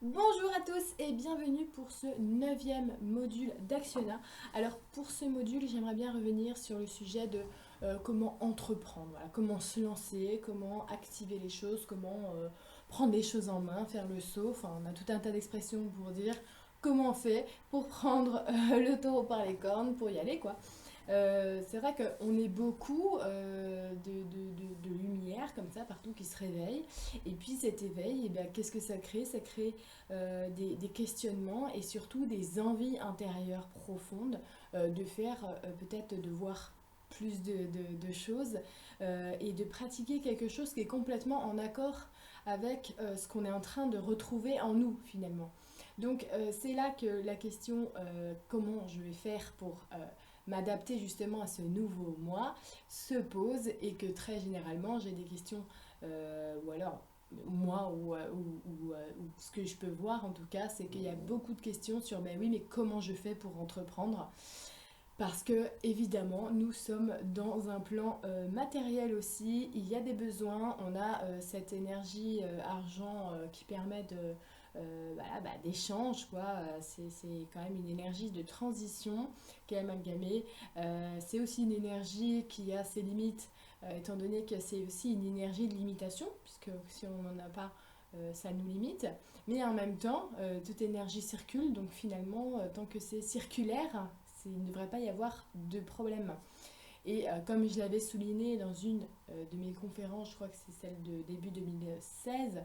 Bonjour à tous et bienvenue pour ce 9e module d'Actiona. Alors pour ce module, j'aimerais bien revenir sur le sujet de comment entreprendre, voilà, comment se lancer, comment activer les choses, comment prendre les choses en main, faire le saut. Enfin, on a tout un tas d'expressions pour dire comment on fait pour prendre le taureau par les cornes, pour y aller quoi. C'est vrai qu'on est beaucoup de lumière comme ça partout qui se réveille. Et puis cet éveil, eh bien, qu'est-ce que ça crée? Ça crée des questionnements et surtout des envies intérieures profondes de faire peut-être de voir plus de choses et de pratiquer quelque chose qui est complètement en accord avec ce qu'on est en train de retrouver en nous finalement. Donc c'est là que la question comment je vais faire pour m'adapter justement à ce nouveau moi se pose et que très généralement j'ai des questions ou alors moi ou ce que je peux voir en tout cas c'est qu'il y a beaucoup de questions sur ben oui mais comment je fais pour entreprendre parce que évidemment nous sommes dans un plan matériel aussi, il y a des besoins, on a cette énergie argent qui permet voilà, bah, d'échange quoi. C'est quand même une énergie de transition qui est amalgamée. C'est aussi une énergie qui a ses limites étant donné que c'est aussi une énergie de limitation puisque si on n'en a pas ça nous limite, mais en même temps, toute énergie circule, donc finalement, tant que c'est circulaire, il ne devrait pas y avoir de problème. Et comme je l'avais souligné dans une de mes conférences, je crois que c'est celle de début 2016,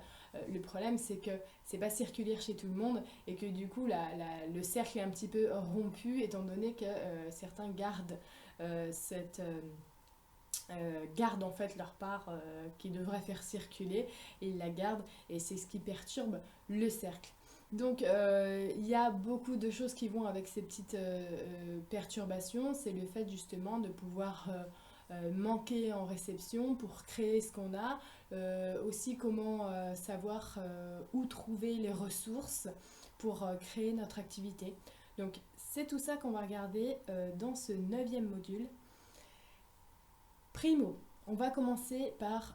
le problème c'est que c'est pas circulaire chez tout le monde et que du coup le cercle est un petit peu rompu étant donné que certains gardent en fait leur part qui devrait faire circuler et ils la gardent et c'est ce qui perturbe le cercle. Donc il y a beaucoup de choses qui vont avec ces petites perturbations. C'est le fait justement de pouvoir manquer en réception pour créer ce qu'on a. Aussi comment savoir où trouver les ressources pour créer notre activité. Donc c'est tout ça qu'on va regarder dans ce 9e module. Primo, on va commencer par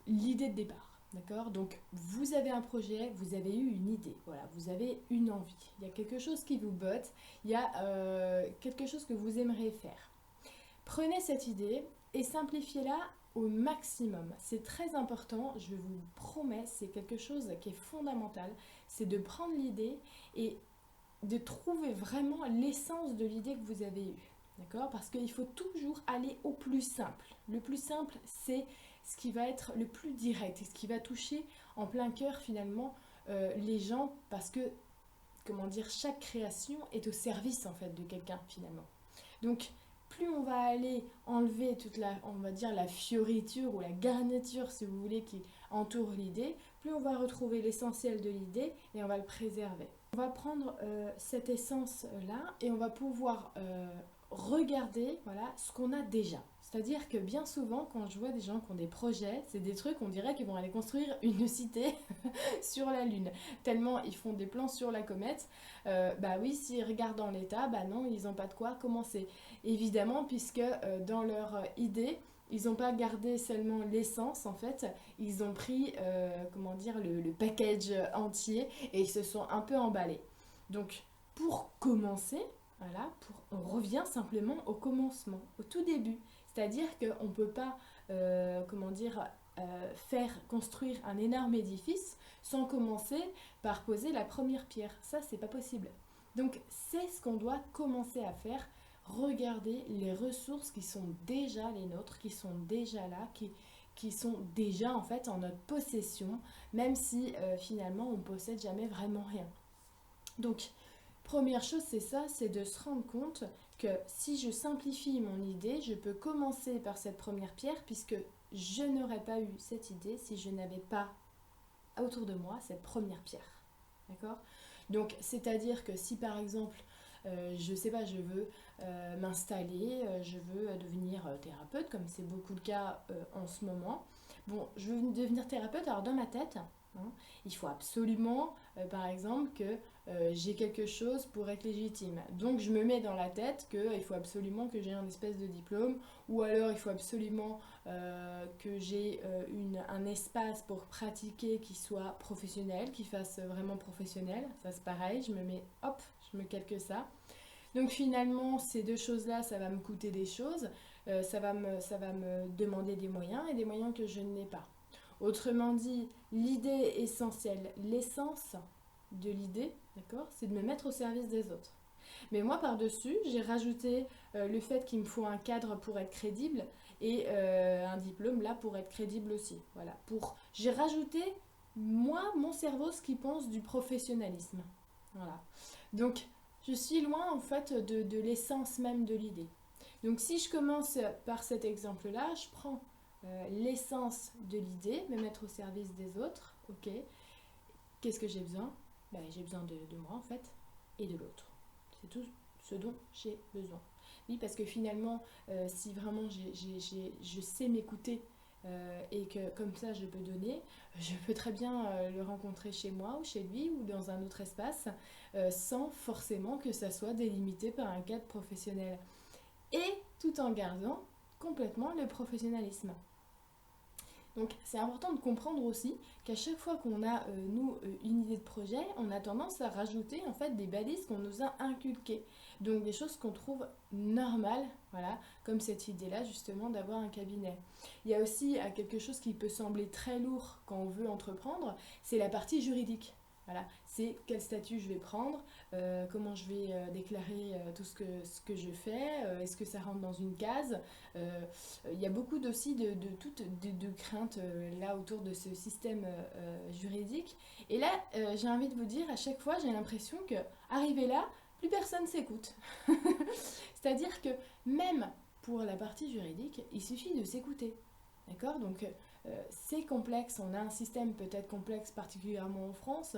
l'idée de départ. D'accord. Donc, vous avez un projet, vous avez eu une idée, voilà, vous avez une envie. Il y a quelque chose qui vous botte, il y a quelque chose que vous aimeriez faire. Prenez cette idée et simplifiez-la au maximum. C'est très important, je vous promets, c'est quelque chose qui est fondamental. C'est de prendre l'idée et de trouver vraiment l'essence de l'idée que vous avez eue. D'accord. Parce qu'il faut toujours aller au plus simple. Le plus simple, c'est ce qui va être le plus direct et ce qui va toucher en plein cœur finalement les gens parce que, comment dire, chaque création est au service en fait de quelqu'un finalement. Donc, plus on va aller enlever toute la, on va dire, la fioriture ou la garniture, si vous voulez, qui entoure l'idée, plus on va retrouver l'essentiel de l'idée et on va le préserver. On va prendre cette essence-là et on va pouvoir regarder voilà, ce qu'on a déjà. C'est-à-dire que bien souvent, quand je vois des gens qui ont des projets, c'est des trucs, on dirait qu'ils vont aller construire une cité sur la Lune. Tellement ils font des plans sur la comète. Bah oui, s'ils regardent dans l'état, bah non, ils n'ont pas de quoi commencer. Évidemment, puisque dans leur idée, ils n'ont pas gardé seulement l'essence en fait, ils ont pris comment dire le package entier et ils se sont un peu emballés. Donc pour commencer, voilà, on revient simplement au commencement, au tout début. C'est-à-dire qu'on ne peut pas comment dire faire construire un énorme édifice sans commencer par poser la première pierre. Ça, c'est pas possible. Donc c'est ce qu'on doit commencer à faire, regarder les ressources qui sont déjà les nôtres, qui sont déjà là, qui sont déjà en fait en notre possession, même si finalement on ne possède jamais vraiment rien. Donc, première chose, c'est ça, c'est de se rendre compte que si je simplifie mon idée, je peux commencer par cette première pierre, puisque je n'aurais pas eu cette idée si je n'avais pas autour de moi cette première pierre. D'accord. Donc, c'est-à-dire que si par exemple, je sais pas, je veux m'installer, je veux devenir thérapeute, comme c'est beaucoup le cas en ce moment. Bon, je veux devenir thérapeute, alors dans ma tête, hein. Il faut absolument, par exemple, que j'ai quelque chose pour être légitime. Donc je me mets dans la tête qu'il faut absolument que j'ai un espèce de diplôme, ou alors il faut absolument que j'ai un espace pour pratiquer qui soit professionnel, qui fasse vraiment professionnel. Ça c'est pareil, je me mets, hop, je me calque ça. Donc finalement, ces deux choses-là, ça va me coûter des choses, ça va me demander des moyens et des moyens que je n'ai pas. Autrement dit, l'idée essentielle, l'essence de l'idée, d'accord, c'est de me mettre au service des autres. Mais moi, par-dessus, j'ai rajouté le fait qu'il me faut un cadre pour être crédible et un diplôme là pour être crédible aussi. Voilà. J'ai rajouté, moi, mon cerveau, ce qu'il pense du professionnalisme. Voilà. Donc, je suis loin en fait de l'essence même de l'idée. Donc, si je commence par cet exemple-là, je prends l'essence de l'idée, me mettre au service des autres, ok. Qu'est-ce que j'ai besoin? Ben, j'ai besoin de moi en fait et de l'autre. C'est tout ce dont j'ai besoin. Oui, parce que finalement, si vraiment je sais m'écouter et que comme ça je peux donner, je peux très bien le rencontrer chez moi ou chez lui ou dans un autre espace sans forcément que ça soit délimité par un cadre professionnel. Et tout en gardant complètement le professionnalisme. Donc c'est important de comprendre aussi qu'à chaque fois qu'on a, une idée de projet, on a tendance à rajouter en fait des balises qu'on nous a inculquées. Donc des choses qu'on trouve normales, voilà, comme cette idée-là justement d'avoir un cabinet. Il y a aussi quelque chose qui peut sembler très lourd quand on veut entreprendre, c'est la partie juridique. Voilà, c'est quel statut je vais prendre, comment je vais déclarer tout ce que je fais, est-ce que ça rentre dans une case. Il y a beaucoup aussi de craintes là autour de ce système juridique. Et là, j'ai envie de vous dire, à chaque fois, j'ai l'impression que, arrivé là, plus personne s'écoute. C'est-à-dire que même pour la partie juridique, il suffit de s'écouter. D'accord? Donc, c'est complexe. On a un système peut-être complexe, particulièrement en France.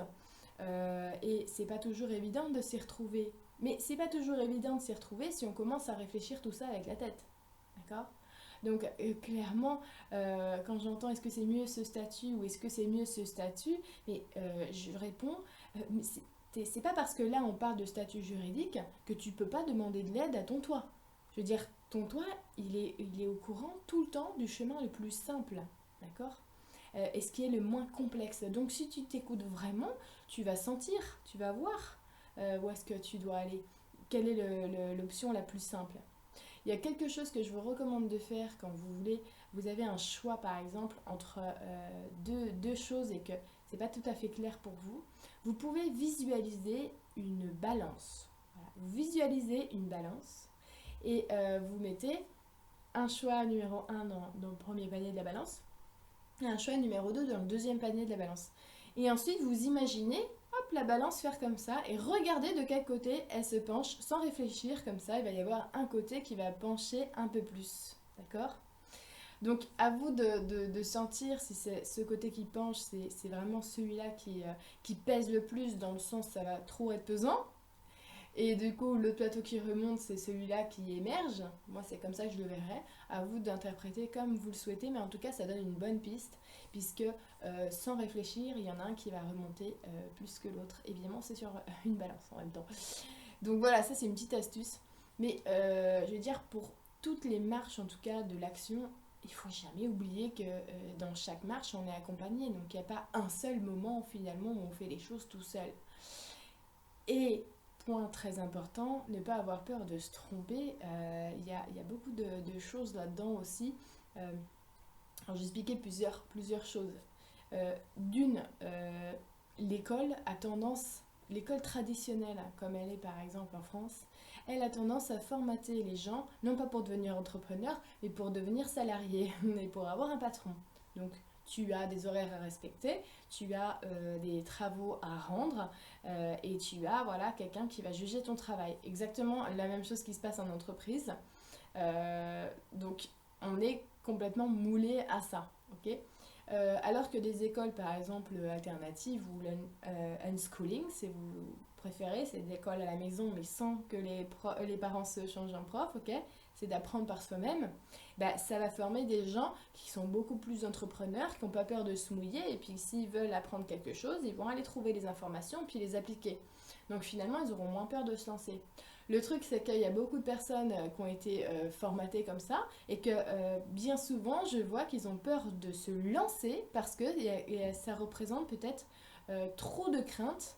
Et c'est pas toujours évident de s'y retrouver. Mais c'est pas toujours évident de s'y retrouver si on commence à réfléchir tout ça avec la tête. D'accord? Donc clairement, quand j'entends est-ce que c'est mieux ce statut ou est-ce que c'est mieux ce statut, mais je réponds, mais c'est pas parce que là on parle de statut juridique que tu peux pas demander de l'aide à ton toit. Je veux dire, ton toit, il est au courant tout le temps du chemin le plus simple, d'accord? Et ce qui est le moins complexe. Donc si tu t'écoutes vraiment, tu vas sentir, tu vas voir où est-ce que tu dois aller. Quelle est l'option la plus simple? Il y a quelque chose que je vous recommande de faire quand vous avez un choix par exemple entre deux choses et que c'est pas tout à fait clair pour vous. Vous pouvez visualiser une balance. Voilà. Vous visualisez une balance et vous mettez un choix numéro 1 dans le premier panier de la balance et un choix numéro 2 dans le deuxième panier de la balance. Et ensuite, vous imaginez, hop, la balance faire comme ça et regardez de quel côté elle se penche sans réfléchir. Comme ça, il va y avoir un côté qui va pencher un peu plus. D'accord? Donc, à vous de sentir si c'est ce côté qui penche, c'est vraiment celui-là qui pèse le plus, dans le sens ça va trop être pesant. Et du coup, le plateau qui remonte, c'est celui-là qui émerge. Moi, c'est comme ça que je le verrais. À vous d'interpréter comme vous le souhaitez, mais en tout cas, ça donne une bonne piste, puisque sans réfléchir, il y en a un qui va remonter plus que l'autre. Évidemment, c'est sur une balance en même temps. Donc voilà, ça c'est une petite astuce. Mais je veux dire, pour toutes les marches, en tout cas, de l'action, il faut jamais oublier que dans chaque marche, on est accompagné. Donc il n'y a pas un seul moment, finalement, où on fait les choses tout seul. Et point très important, ne pas avoir peur de se tromper. Il y a beaucoup de choses là-dedans aussi. Alors, j'ai expliqué plusieurs choses. D'une, l'école a tendance, l'école traditionnelle, comme elle est par exemple en France, elle a tendance à formater les gens, non pas pour devenir entrepreneur, mais pour devenir salarié, mais pour avoir un patron. Donc, tu as des horaires à respecter, tu as des travaux à rendre et tu as voilà, quelqu'un qui va juger ton travail. Exactement la même chose qui se passe en entreprise. Donc, on est complètement moulé à ça. Okay, alors que des écoles, par exemple, alternatives ou unschooling, si vous préférez, c'est de l'école à la maison, mais sans que les parents se changent un prof, ok? C'est d'apprendre par soi-même. Bah, ça va former des gens qui sont beaucoup plus entrepreneurs, qui n'ont pas peur de se mouiller, et puis s'ils veulent apprendre quelque chose, ils vont aller trouver les informations, puis les appliquer. Donc finalement, ils auront moins peur de se lancer. Le truc, c'est qu'il y a beaucoup de personnes qui ont été formatées comme ça et que bien souvent, je vois qu'ils ont peur de se lancer parce que ça représente peut-être trop de crainte,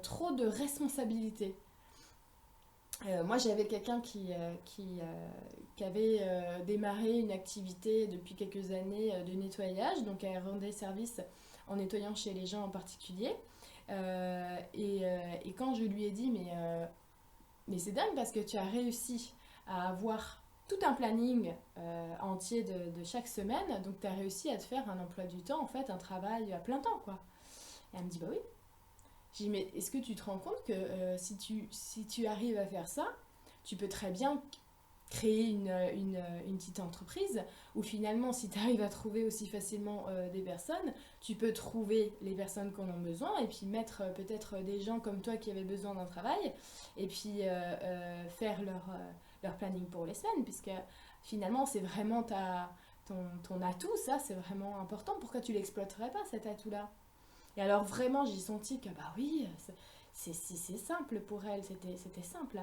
trop de responsabilité. Moi, j'avais quelqu'un qui avait démarré une activité depuis quelques années de nettoyage, donc elle rendait service en nettoyant chez les gens en particulier. Et quand je lui ai dit, mais c'est dingue parce que tu as réussi à avoir tout un planning entier de chaque semaine, donc tu as réussi à te faire un emploi du temps, en fait, un travail à plein temps, quoi. Et elle me dit, bah oui. J'ai dit, mais est-ce que tu te rends compte que si tu arrives à faire ça, tu peux très bien créer une petite entreprise où finalement, si tu arrives à trouver aussi facilement des personnes, tu peux trouver les personnes qu'on a besoin et puis mettre peut-être des gens comme toi qui avaient besoin d'un travail et puis faire leur planning pour les semaines, puisque finalement, c'est vraiment ton atout, ça, c'est vraiment important. Pourquoi tu l'exploiterais pas, cet atout-là? Et alors vraiment, j'ai senti que bah oui, c'est simple pour elle, c'était simple.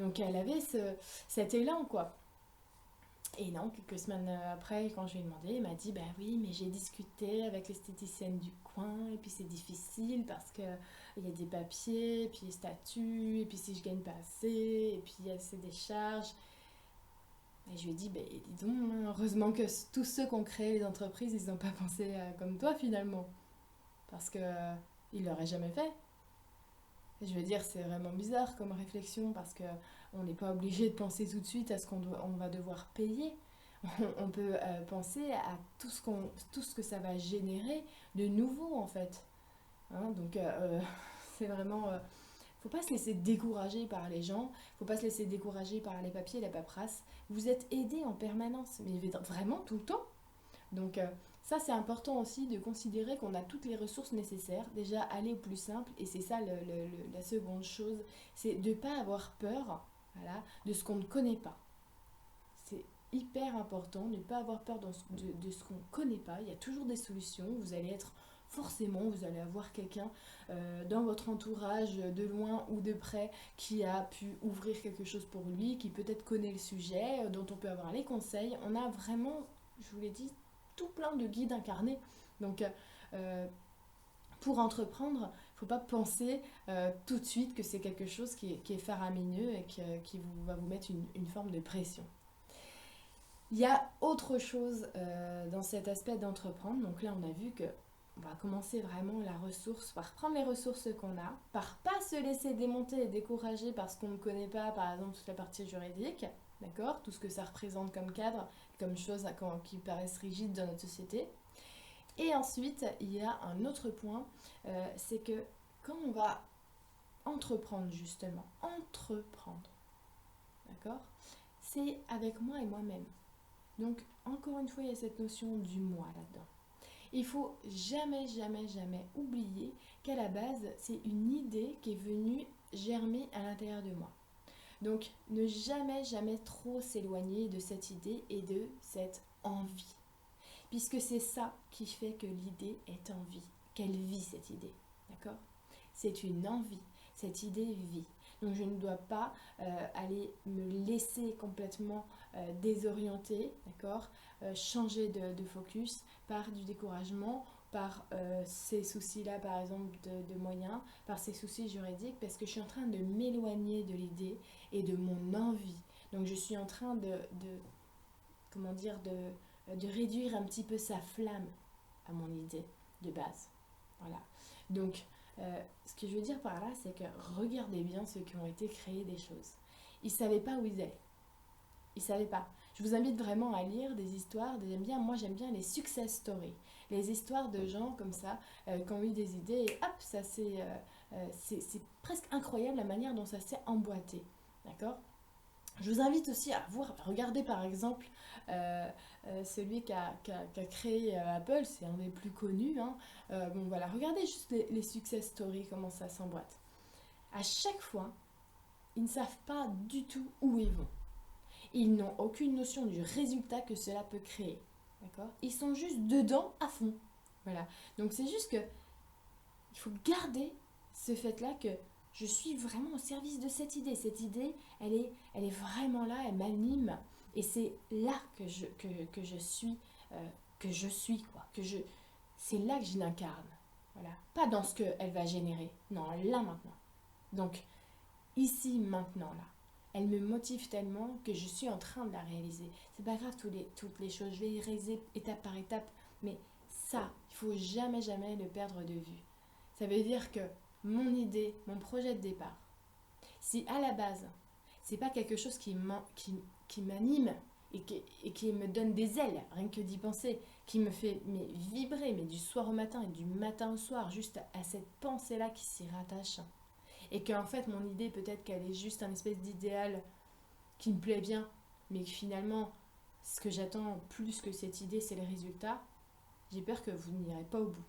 Donc elle avait cet élan, quoi. Et non, quelques semaines après, quand je lui ai demandé, elle m'a dit, bah oui, mais j'ai discuté avec l'esthéticienne du coin, et puis c'est difficile parce que il y a des papiers, et puis les statuts, et puis si je gagne pas assez, et puis il y a ces décharges. Et je lui ai dit, bah dis donc, heureusement que tous ceux qui ont créé les entreprises, ils n'ont pas pensé comme toi finalement. Parce que il l'aurait jamais fait. Et je veux dire, c'est vraiment bizarre comme réflexion parce que on n'est pas obligé de penser tout de suite à ce on va devoir payer. On peut penser à tout ce que ça va générer de nouveau en fait. Hein, donc c'est vraiment, faut pas se laisser décourager par les gens, faut pas se laisser décourager par les papiers, la paperasse. Vous êtes aidé en permanence, mais vraiment tout le temps. Donc ça, c'est important aussi de considérer qu'on a toutes les ressources nécessaires. Déjà, aller au plus simple, et c'est ça la seconde chose, c'est de ne pas avoir peur, voilà, de ce qu'on ne connaît pas. C'est hyper important de ne pas avoir peur de ce qu'on ne connaît pas. Il y a toujours des solutions. Vous allez avoir quelqu'un dans votre entourage, de loin ou de près, qui a pu ouvrir quelque chose pour lui, qui peut-être connaît le sujet, dont on peut avoir les conseils. On a vraiment, je vous l'ai dit, tout plein de guides incarnés. Donc, pour entreprendre, il ne faut pas penser tout de suite que c'est quelque chose qui est faramineux et qui va vous mettre une forme de pression. Il y a autre chose dans cet aspect d'entreprendre. Donc là, on a vu que on va commencer vraiment la ressource par prendre les ressources qu'on a, par pas se laisser démonter et décourager parce qu'on ne connaît pas, par exemple, toute la partie juridique, d'accord, tout ce que ça représente comme cadre, comme choses qui paraissent rigides dans notre société. Et ensuite, il y a un autre point, c'est que quand on va entreprendre justement, d'accord, c'est avec moi et moi-même. Donc, encore une fois, il y a cette notion du moi là-dedans. Il faut jamais, jamais, jamais oublier qu'à la base, c'est une idée qui est venue germer à l'intérieur de moi. Donc, ne jamais, jamais trop s'éloigner de cette idée et de cette envie. Puisque c'est ça qui fait que l'idée est en vie, qu'elle vit cette idée. D'accord ? C'est une envie, cette idée vit. Donc, je ne dois pas aller me laisser complètement désorienter, d'accord ? Changer de focus par du découragement, par ces soucis-là, par exemple, de moyens, par ces soucis juridiques, parce que je suis en train de m'éloigner de l'idée et de mon envie. Donc, je suis en train de réduire un petit peu sa flamme à mon idée de base. Voilà. Donc, ce que je veux dire par là, c'est que regardez bien ceux qui ont été créés des choses. Ils ne savaient pas où ils allaient. Ils ne savaient pas. Je vous invite vraiment à lire des histoires. Moi, j'aime bien les success stories. Les histoires de gens comme ça, qui ont eu des idées et hop, c'est presque incroyable la manière dont ça s'est emboîté. D'accord ? Je vous invite aussi à regarder par exemple celui qui a créé Apple, c'est un des plus connus. Hein. Bon voilà, regardez juste les success stories, comment ça s'emboîte. À chaque fois, ils ne savent pas du tout où ils vont. Ils n'ont aucune notion du résultat que cela peut créer. D'accord? Ils sont juste dedans à fond. Voilà. Donc c'est juste que il faut garder ce fait-là que je suis vraiment au service de cette idée. Cette idée, elle est vraiment là, elle m'anime. Et c'est là que je suis, quoi. C'est là que je l'incarne. Voilà. Pas dans ce qu'elle va générer. Non, là maintenant. Donc, ici, maintenant, là. Elle me motive tellement que je suis en train de la réaliser. C'est pas grave toutes les choses, je vais y réaliser étape par étape, mais ça, il faut jamais, jamais le perdre de vue. Ça veut dire que mon idée, mon projet de départ, si à la base, c'est pas quelque chose qui m'anime et qui me donne des ailes, rien que d'y penser, qui me fait vibrer, mais du soir au matin et du matin au soir, juste à cette pensée-là qui s'y rattache, et qu'en fait mon idée peut-être qu'elle est juste un espèce d'idéal qui me plaît bien, mais que finalement ce que j'attends plus que cette idée c'est le résultat, j'ai peur que vous n'irez pas au bout.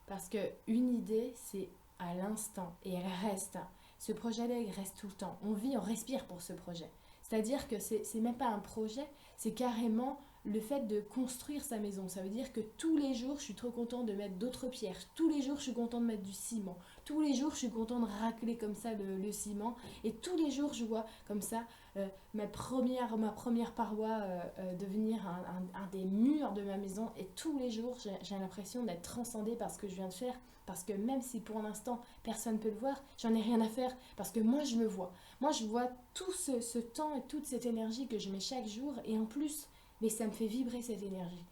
Parce qu'une idée c'est à l'instant et elle reste. Ce projet-là il reste tout le temps. On vit, on respire pour ce projet. C'est-à-dire que c'est même pas un projet, c'est carrément le fait de construire sa maison. Ça veut dire que tous les jours, je suis trop contente de mettre d'autres pierres. Tous les jours, je suis contente de mettre du ciment. Tous les jours, je suis contente de racler comme ça le ciment. Et tous les jours, je vois comme ça ma première paroi devenir un des murs de ma maison. Et tous les jours, j'ai l'impression d'être transcendée par ce que je viens de faire. Parce que même si pour l'instant, personne ne peut le voir, j'en ai rien à faire. Parce que moi, je me vois. Moi, je vois tout ce temps et toute cette énergie que je mets chaque jour. Et en plus, mais ça me fait vibrer cette énergie.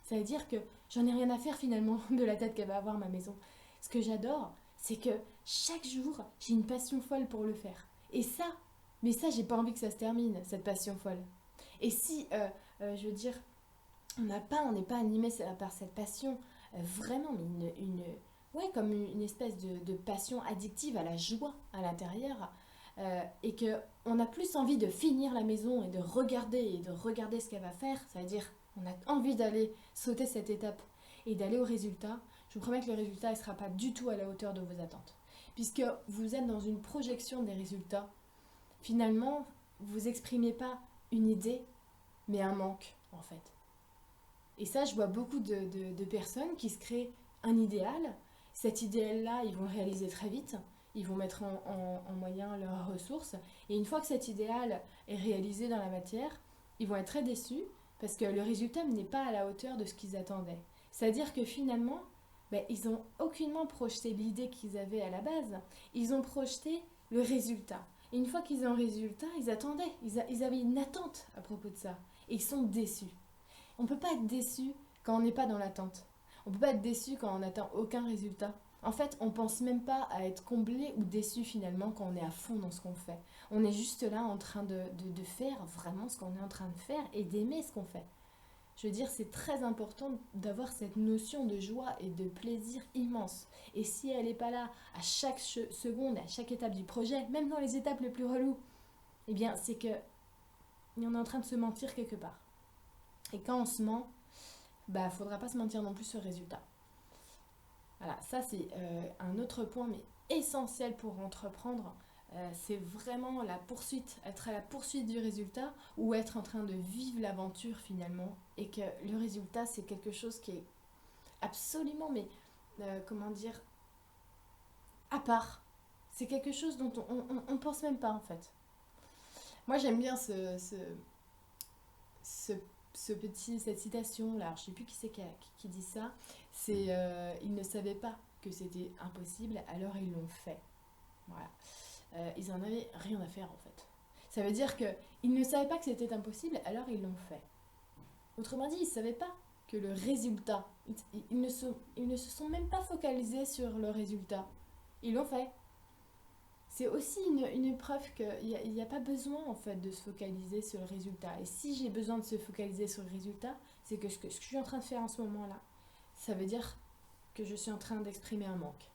Ça veut dire que j'en ai rien à faire finalement de la tête qu'elle va avoir ma maison. Ce que j'adore, c'est que chaque jour, j'ai une passion folle pour le faire. Et ça, mais ça, j'ai pas envie que ça se termine, cette passion folle. Et si, je veux dire, on n'est pas animé par cette passion, vraiment, mais ouais, comme une espèce de passion addictive à la joie à l'intérieur, et que on a plus envie de finir la maison et de regarder ce qu'elle va faire, ça veut dire on a envie d'aller sauter cette étape et d'aller au résultat. Je vous promets que le résultat ne sera pas du tout à la hauteur de vos attentes, puisque vous êtes dans une projection des résultats. Finalement, vous exprimez pas une idée, mais un manque en fait. Et ça, je vois beaucoup de personnes qui se créent un idéal. Cet idéal-là, ils vont le réaliser très vite. Ils vont mettre en moyen leurs ressources. Et une fois que cet idéal est réalisé dans la matière, ils vont être très déçus parce que le résultat n'est pas à la hauteur de ce qu'ils attendaient. C'est-à-dire que finalement, ben, ils n'ont aucunement projeté l'idée qu'ils avaient à la base. Ils ont projeté le résultat. Et une fois qu'ils ont le résultat, ils attendaient. Ils avaient une attente à propos de ça. Et ils sont déçus. On ne peut pas être déçu quand on n'est pas dans l'attente. On ne peut pas être déçu quand on n'atteint aucun résultat. En fait, on pense même pas à être comblé ou déçu finalement quand on est à fond dans ce qu'on fait. On est juste là en train de faire vraiment ce qu'on est en train de faire et d'aimer ce qu'on fait. Je veux dire, c'est très important d'avoir cette notion de joie et de plaisir immense. Et si elle n'est pas là à chaque seconde, à chaque étape du projet, même dans les étapes les plus reloues, eh bien, c'est que on est en train de se mentir quelque part. Et quand on se ment, bah faudra pas se mentir non plus sur le résultat. Voilà, ça c'est un autre point mais essentiel pour entreprendre. C'est vraiment la poursuite, être à la poursuite du résultat ou être en train de vivre l'aventure finalement. Et que le résultat c'est quelque chose qui est absolument, mais comment dire, à part. C'est quelque chose dont on pense même pas en fait. Moi j'aime bien ce cette citation là, je sais plus qui c'est qui dit ça, c'est ils ne savaient pas que c'était impossible, alors ils l'ont fait. Voilà. Ils en avaient rien à faire en fait. Ça veut dire que ils ne savaient pas que c'était impossible, alors ils l'ont fait. Autrement dit, ils ne savaient pas que le résultat, ils ne se sont même pas focalisés sur le résultat. Ils l'ont fait. C'est aussi une preuve qu'il n'y a pas besoin en fait de se focaliser sur le résultat. Et si j'ai besoin de se focaliser sur le résultat, c'est que ce que je suis en train de faire en ce moment-là, ça veut dire que je suis en train d'exprimer un manque.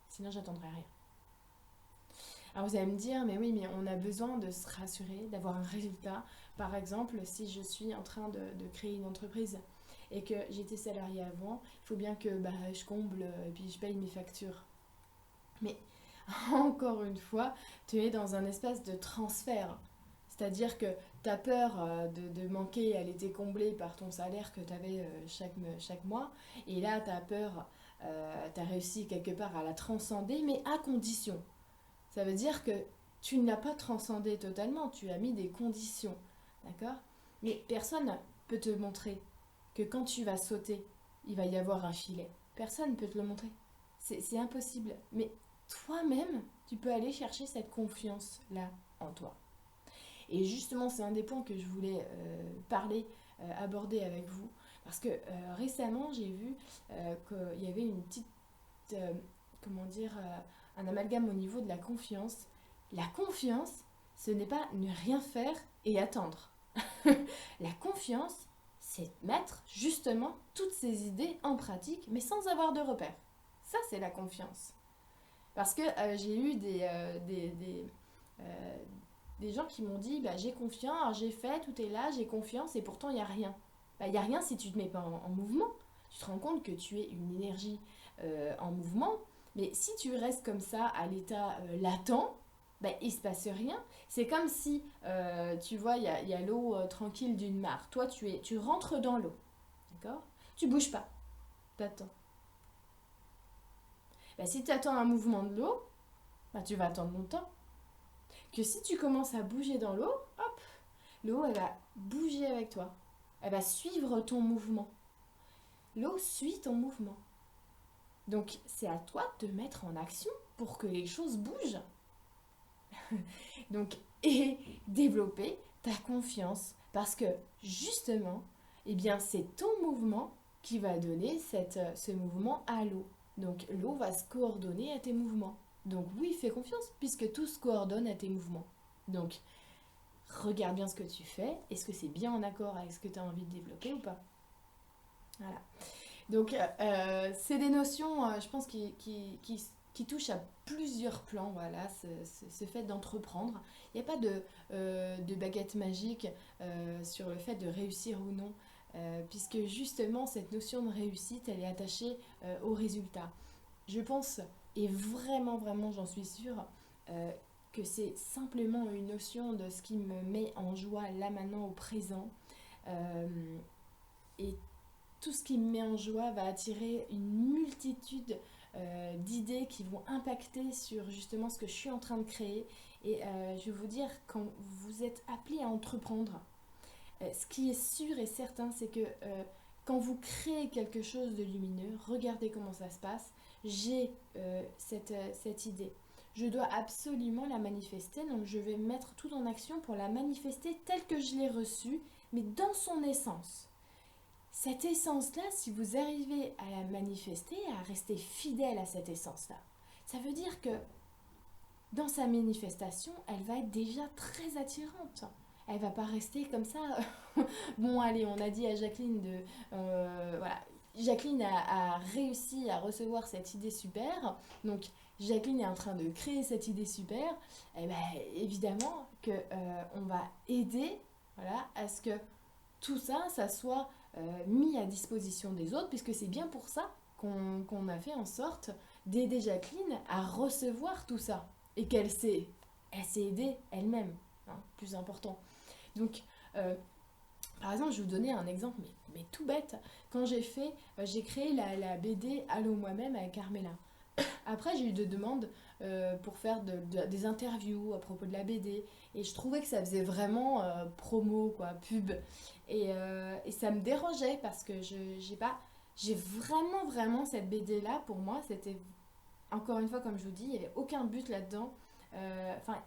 Sinon, j'attendrai rien. Alors vous allez me dire, mais oui, mais on a besoin de se rassurer, d'avoir un résultat. Par exemple, si je suis en train de créer une entreprise et que j'étais salariée avant, il faut bien que je comble et puis je paye mes factures. Mais encore une fois, tu es dans un espace de transfert. C'est-à-dire que tu as peur de manquer à l'été comblé par ton salaire que tu avais chaque mois. Et là, tu as peur, tu as réussi quelque part à la transcender, mais à condition. Ça veut dire que tu ne l'as pas transcendé totalement, tu as mis des conditions. D'accord? Mais personne ne peut te montrer que quand tu vas sauter, il va y avoir un filet. Personne ne peut te le montrer. C'est impossible. Mais toi-même, tu peux aller chercher cette confiance-là en toi. Et justement, c'est un des points que je voulais aborder avec vous. Parce que récemment, j'ai vu qu'il y avait une petite, comment dire, un amalgame au niveau de la confiance. La confiance, ce n'est pas ne rien faire et attendre. La confiance, c'est mettre justement toutes ces idées en pratique, mais sans avoir de repères. Ça, c'est la confiance. Parce que j'ai eu des gens qui m'ont dit j'ai confiance, j'ai fait, tout est là, j'ai confiance et pourtant il n'y a rien. Il n'y a rien si tu ne te mets pas en mouvement. Tu te rends compte que tu es une énergie en mouvement, mais si tu restes comme ça à l'état latent, il ne se passe rien. C'est comme si, tu vois, il y a l'eau tranquille d'une mare. Toi, tu rentres dans l'eau, d'accord? Tu bouges pas, tu attends. Si tu attends un mouvement de l'eau, tu vas attendre longtemps. Que si tu commences à bouger dans l'eau, hop, l'eau, elle va bouger avec toi. Elle va suivre ton mouvement. L'eau suit ton mouvement. Donc, c'est à toi de te mettre en action pour que les choses bougent. Donc, et développer ta confiance. Parce que, justement, c'est ton mouvement qui va donner ce mouvement à l'eau. Donc, l'eau va se coordonner à tes mouvements. Donc oui, fais confiance, puisque tout se coordonne à tes mouvements. Donc, regarde bien ce que tu fais. Est-ce que c'est bien en accord avec ce que tu as envie de développer ou pas? Voilà. Donc, c'est des notions, je pense, qui touchent à plusieurs plans, voilà, ce fait d'entreprendre. Il n'y a pas de baguette magique sur le fait de réussir ou non, puisque justement, cette notion de réussite, elle est attachée au résultat. Je pense, et vraiment, vraiment, j'en suis sûre, que c'est simplement une notion de ce qui me met en joie là maintenant au présent. Et tout ce qui me met en joie va attirer une multitude d'idées qui vont impacter sur justement ce que je suis en train de créer. Et je vais vous dire, quand vous êtes appelé à entreprendre, ce qui est sûr et certain, c'est que quand vous créez quelque chose de lumineux, regardez comment ça se passe. J'ai cette idée. Je dois absolument la manifester, donc je vais mettre tout en action pour la manifester telle que je l'ai reçue, mais dans son essence. Cette essence-là, si vous arrivez à la manifester, à rester fidèle à cette essence-là, ça veut dire que dans sa manifestation, elle va être déjà très attirante. Elle va pas rester comme ça. Bon, allez, on a dit à Jacqueline de... voilà. Jacqueline a réussi à recevoir cette idée super. Donc, Jacqueline est en train de créer cette idée super. Et bien, évidemment qu'on va aider, voilà, à ce que tout ça, ça soit mis à disposition des autres, puisque c'est bien pour ça qu'on a fait en sorte d'aider Jacqueline à recevoir tout ça. Et elle s'est aidée elle-même, hein, plus important. Donc, par exemple, je vais vous donner un exemple, mais tout bête. Quand j'ai créé la BD Allô moi-même avec Carmela. Après, j'ai eu des demandes pour faire des interviews à propos de la BD. Et je trouvais que ça faisait vraiment promo, quoi, pub. Et ça me dérangeait parce que j'ai vraiment, vraiment cette BD-là, pour moi, c'était, encore une fois, comme je vous dis, il n'y avait aucun but là-dedans.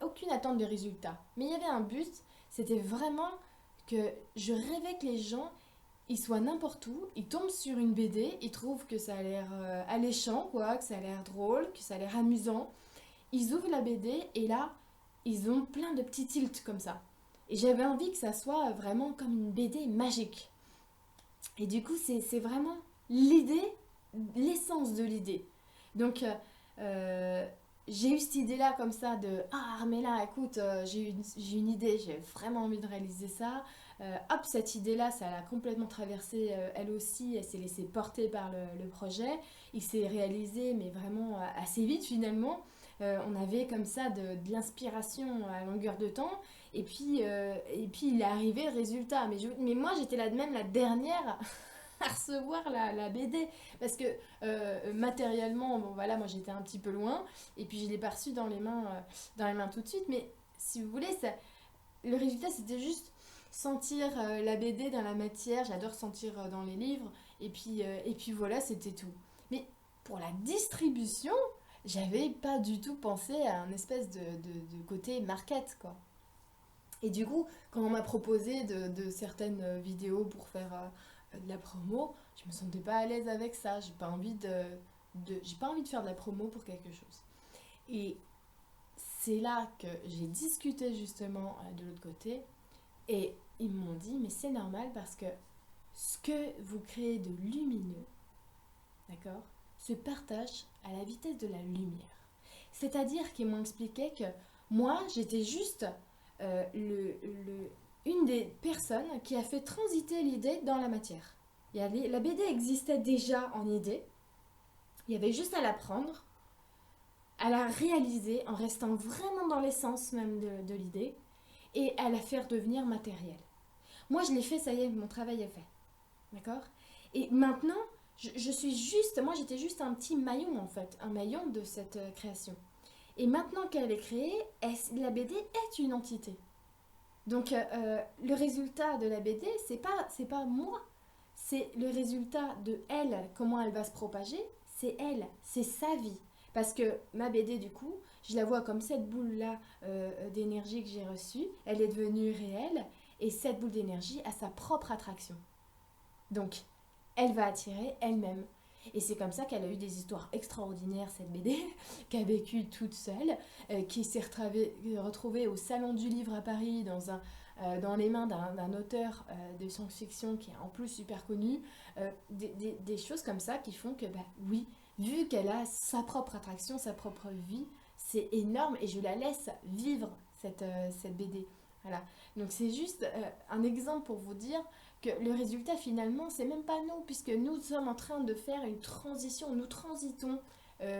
Aucune attente de résultat. Mais il y avait un but, c'était vraiment que je rêvais que les gens, ils soient n'importe où, ils tombent sur une BD, ils trouvent que ça a l'air alléchant, quoi, que ça a l'air drôle, que ça a l'air amusant. Ils ouvrent la BD et là, ils ont plein de petits tilts comme ça. Et j'avais envie que ça soit vraiment comme une BD magique. Et du coup, c'est vraiment l'idée, l'essence de l'idée. Donc, j'ai eu cette idée-là comme ça de ah Armella, écoute, j'ai une idée, j'ai vraiment envie de réaliser ça. Hop, cette idée-là, ça l'a complètement traversée elle aussi, elle s'est laissée porter par le projet. Il s'est réalisé, mais vraiment assez vite finalement. On avait comme ça de l'inspiration à longueur de temps. Et puis il est arrivé le résultat. Mais moi, j'étais là de même la dernière à recevoir la BD. Parce que matériellement, bon voilà, moi j'étais un petit peu loin. Et puis je l'ai pas reçu dans les mains tout de suite. Mais si vous voulez, ça, le résultat c'était juste sentir la BD dans la matière. J'adore sentir dans les livres. Et puis voilà, c'était tout. Mais pour la distribution, j'avais pas du tout pensé à un espèce de côté market, quoi. Et du coup, quand on m'a proposé de certaines vidéos pour faire de la promo, je me sentais pas à l'aise avec ça. J'ai pas envie de faire de la promo pour quelque chose. Et c'est là que j'ai discuté justement de l'autre côté. Et ils m'ont dit, mais c'est normal parce que ce que vous créez de lumineux, d'accord, se partage à la vitesse de la lumière. C'est-à-dire qu'ils m'ont expliqué que moi, j'étais juste une des personnes qui a fait transiter l'idée dans la matière. La BD existait déjà en idée, il y avait juste à la prendre, à la réaliser en restant vraiment dans l'essence même de l'idée et à la faire devenir matérielle. Moi, je l'ai fait, ça y est, mon travail est fait. D'accord. Et maintenant, moi j'étais juste un petit maillon en fait, un maillon de cette création. Et maintenant qu'elle est créée, la BD est une entité. Donc le résultat de la BD, c'est pas moi, c'est le résultat de elle, comment elle va se propager, c'est elle, c'est sa vie. Parce que ma BD du coup, je la vois comme cette boule-là d'énergie que j'ai reçue, elle est devenue réelle, et cette boule d'énergie a sa propre attraction. Donc elle va attirer elle-même. Et c'est comme ça qu'elle a eu des histoires extraordinaires, cette BD, qu'a vécu toute seule, qui s'est retrouvée au Salon du Livre à Paris dans les mains d'un auteur de science-fiction qui est en plus super connu. Des choses comme ça qui font que, bah oui, vu qu'elle a sa propre attraction, sa propre vie, c'est énorme et je la laisse vivre cette BD. Voilà. Donc c'est juste un exemple pour vous dire que le résultat finalement c'est même pas nous puisque nous sommes en train de faire une transition, nous transitons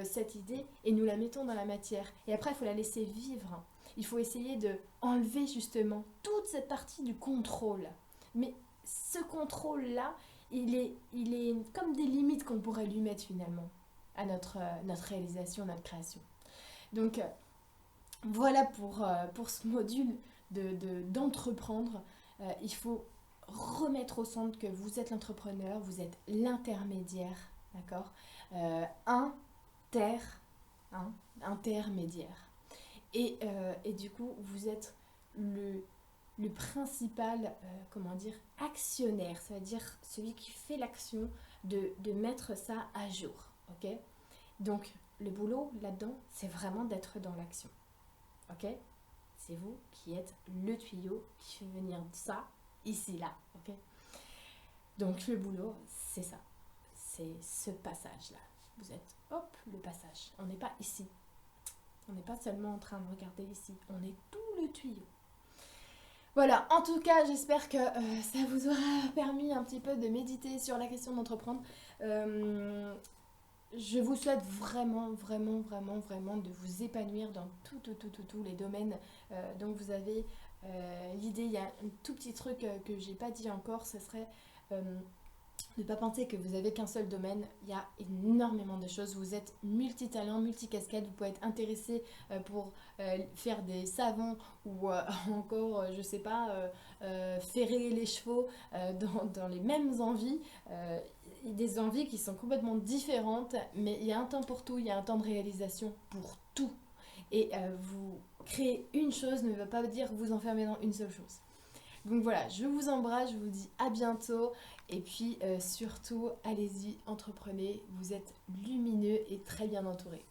cette idée et nous la mettons dans la matière et après il faut la laisser vivre, il faut essayer de enlever justement toute cette partie du contrôle, mais ce contrôle là il est comme des limites qu'on pourrait lui mettre finalement à notre réalisation, notre création. Donc voilà pour ce module d'entreprendre. Il faut remettre au centre que vous êtes l'entrepreneur, vous êtes l'intermédiaire, d'accord, intermédiaire. Et du coup, vous êtes le principal, comment dire, actionnaire, c'est-à-dire celui qui fait l'action de mettre ça à jour, ok. Donc, le boulot là-dedans, c'est vraiment d'être dans l'action, ok. C'est vous qui êtes le tuyau qui fait venir ça ici, là, ok. Donc le boulot, c'est ça. C'est ce passage-là. Vous êtes, hop, le passage. On n'est pas ici. On n'est pas seulement en train de regarder ici. On est tout le tuyau. Voilà, en tout cas, j'espère que ça vous aura permis un petit peu de méditer sur la question d'entreprendre. Je vous souhaite vraiment de vous épanouir dans tous les domaines dont vous avez l'idée. Il y a un tout petit truc que j'ai pas dit encore, ce serait ne pas penser que vous n'avez qu'un seul domaine. Il y a énormément de choses. Vous êtes multitalent, multicasquette. Vous pouvez être intéressé pour faire des savons ou encore, je sais pas, ferrer les chevaux dans les mêmes envies. Des envies qui sont complètement différentes, mais il y a un temps pour tout, il y a un temps de réalisation pour tout. Et vous créer une chose ne veut pas dire que vous enfermez dans une seule chose. Donc voilà, je vous embrasse, je vous dis à bientôt. Et puis surtout, allez-y, entreprenez, vous êtes lumineux et très bien entouré.